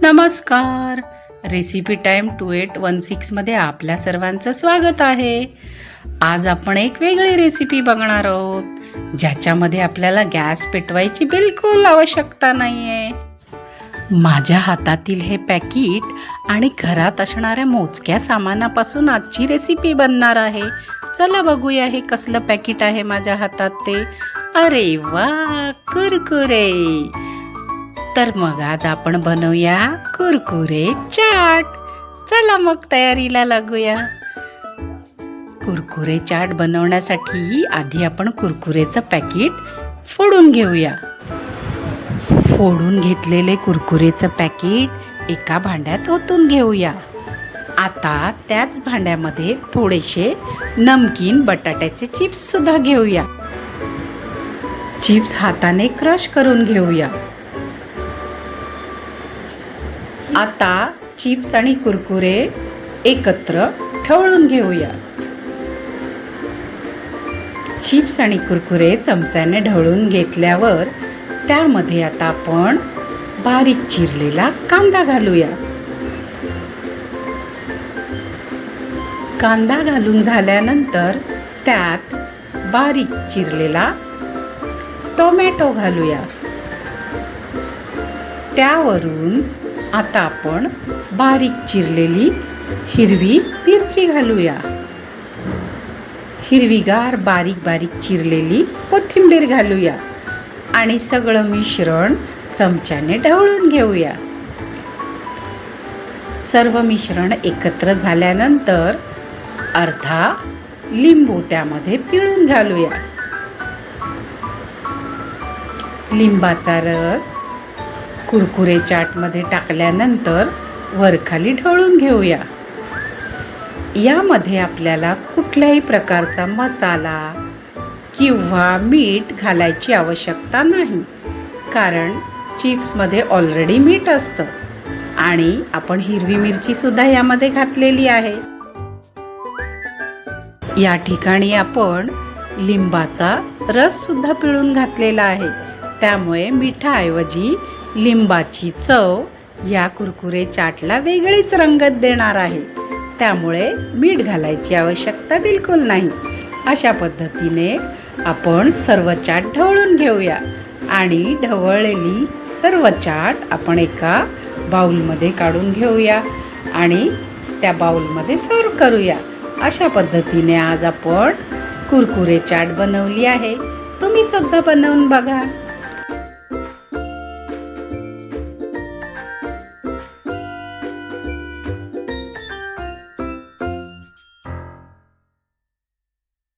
नमस्कार. Recipe time 2816 मध्ये आपल्या सर्वांचं स्वागत आहे. आज आपण एक वेगळी रेसिपी बघणार आहोत ज्याच्यामध्ये आपल्याला गॅस पेटवायची बिलकुल आवश्यकता नाहीये. माझ्या हातातील हे पॅकेट आणि घरात असणाऱ्या मोजक्या सामानापासून आजची रेसिपी बनणार आहे. चला बघूया हे कसलं पॅकेट आहे माझ्या हातात ते. अरे वा, कुरकुरे. तर मग आज आपण बनवूया कुरकुरे चाट. चला मग तयारीला लागूया. कुरकुरे चाट बनवण्यासाठी आधी आपण कुरकुरेचं पॅकेट फोडून घेऊया. फोडून घेतलेले कुरकुरेचं पॅकेट एका भांड्यात ओतून घेऊया. आता त्याच भांड्यामध्ये थोडेसे नमकीन बटाट्याचे चिप्स सुद्धा घेऊया. चिप्स हाताने क्रश करून घेऊया. आता चिप्स आणि कुरकुरे एकत्र ढवळून घेऊया. चिप्स आणि कुरकुरे चमच्याने ढवळून घेतल्यावर त्यामध्ये आता आपण बारीक चिरलेला कांदा घालूया. कांदा घालून झाल्यानंतर त्यात बारीक चिरलेला टोमॅटो घालूया. त्यावरून आता आपण बारीक चिरलेली हिरवी मिरची घालूया. हिरवीगार बारीक बारीक चिरलेली कोथिंबीर घालूया आणि सगळं मिश्रण चमच्याने ढवळून घेऊया. सर्व मिश्रण एकत्र झाल्यानंतर अर्धा लिंबू त्यामध्ये पिळून घालूया. लिंबाचा रस कुरकुरे चाटमध्ये टाकल्यानंतर वरखाली ढवळून घेऊया. यामध्ये आपल्याला कुठल्याही प्रकारचा मसाला किंवा मीठ घालायची आवश्यकता नाही, कारण चिप्समध्ये ऑलरेडी मीठ असतं आणि आपण हिरवी मिरची सुद्धा यामध्ये घातलेली आहे. या ठिकाणी आपण लिंबाचा रस सुद्धा पिळून घातलेला आहे. त्यामुळे मिठाऐवजी लिंबाची चव या कुरकुरे चाटला वेगळीच रंगत देणार आहे. त्यामुळे मीठ घालायची आवश्यकता बिलकुल नाही. अशा पद्धतीने आपण सर्व चाट ढवळून घेऊया आणि ढवळलेली सर्व चाट आपण एका बाउलमध्ये काढून घेऊया आणि त्या बाउलमध्ये सर्व करूया. अशा पद्धतीने आज आपण कुरकुरे चाट बनवली आहे. तुम्ही सुद्धा बनवून बघा.